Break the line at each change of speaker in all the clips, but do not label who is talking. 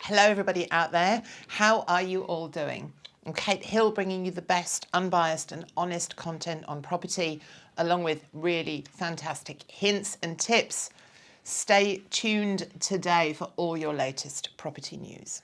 Hello everybody out there. How are you all doing? I'm Kate Hill, bringing you the best unbiased and honest content on property, along with really fantastic hints and tips. Stay tuned today for all your latest property news.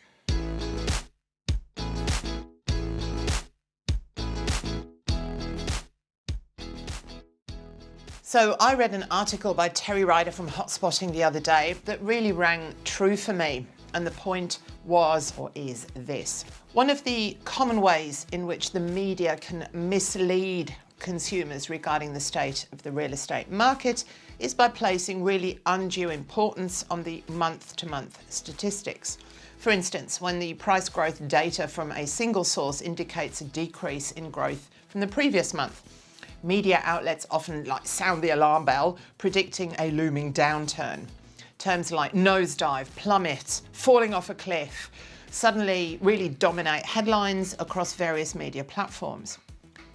So I read an article by Terry Ryder from Hotspotting the other day that really rang true for me. And the point was, or is, this. One of the common ways in which the media can mislead consumers regarding the state of the real estate market is by placing really undue importance on the month-to-month statistics. For instance, when the price growth data from a single source indicates a decrease in growth from the previous month, media outlets often sound the alarm bell, predicting a looming downturn. Terms like nosedive, plummet, falling off a cliff suddenly really dominate headlines across various media platforms.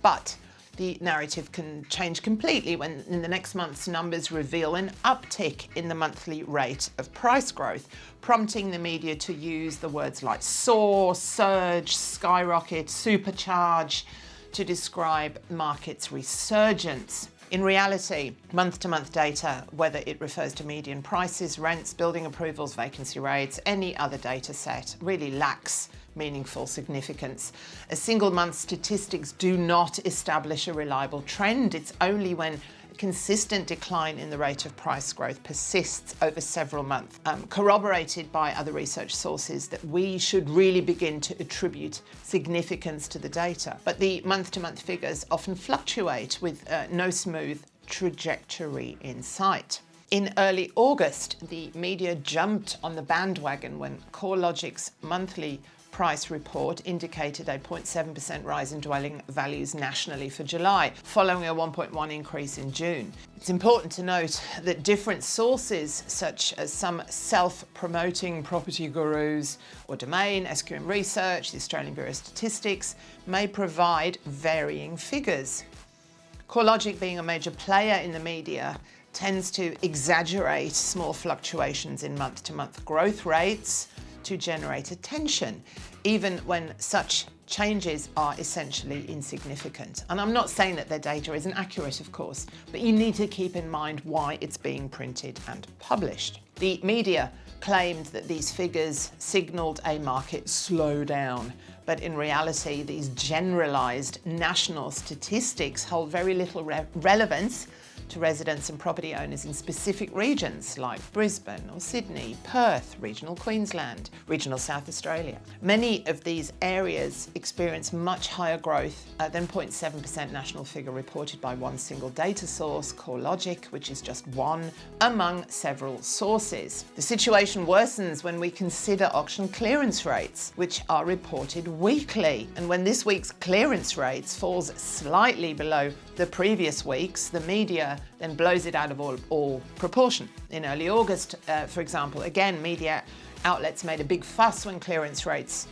But the narrative can change completely when in the next month's numbers reveal an uptick in the monthly rate of price growth, prompting the media to use the words like soar, surge, skyrocket, supercharge to describe market's resurgence. In reality, month-to-month data, whether it refers to median prices, rents, building approvals, vacancy rates, any other data set, really lacks meaningful significance. A single month's statistics do not establish a reliable trend. It's only when consistent decline in the rate of price growth persists over several months, corroborated by other research sources, that we should really begin to attribute significance to the data. But the month-to-month figures often fluctuate with no smooth trajectory in sight. In early August, the media jumped on the bandwagon when CoreLogic's monthly price report indicated a 0.7% rise in dwelling values nationally for July, following a 1.1% increase in June. It's important to note that different sources, such as some self-promoting property gurus or Domain, SQM Research, the Australian Bureau of Statistics, may provide varying figures. CoreLogic, being a major player in the media, tends to exaggerate small fluctuations in month-to-month growth rates to generate attention, even when such changes are essentially insignificant. And I'm not saying that their data isn't accurate, of course, but you need to keep in mind why it's being printed and published. The media claimed that these figures signalled a market slowdown, but in reality, these generalised national statistics hold very little relevance to residents and property owners in specific regions like Brisbane or Sydney, Perth, regional Queensland, regional South Australia. Many of these areas experience much higher growth than 0.7% national figure reported by one single data source, CoreLogic, which is just one among several sources. The situation worsens when we consider auction clearance rates, which are reported weekly. And when this week's clearance rates falls slightly below the previous weeks, the media then blows it out of all proportion. In early August, for example, again, media outlets made a big fuss when clearance rates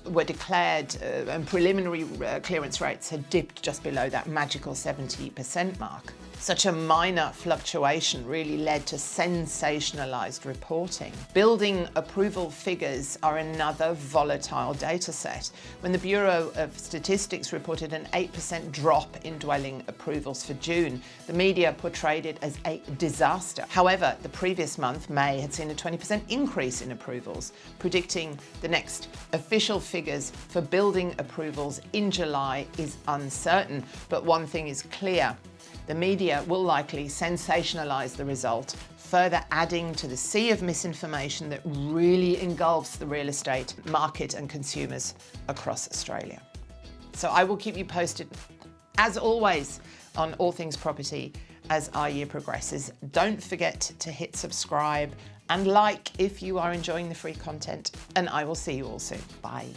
were declared and preliminary clearance rates had dipped just below that magical 70% mark. Such a minor fluctuation really led to sensationalized reporting. Building approval figures are another volatile data set. When the Bureau of Statistics reported an 8% drop in dwelling approvals for June, the media portrayed it as a disaster. However, the previous month, May, had seen a 20% increase in approvals, predicting the next official figures for building approvals in July is uncertain. But one thing is clear: the media will likely sensationalise the result, further adding to the sea of misinformation that really engulfs the real estate market and consumers across Australia. So I will keep you posted, as always, on all things property as our year progresses. Don't forget to hit subscribe and like if you are enjoying the free content, and I will see you all soon. Bye.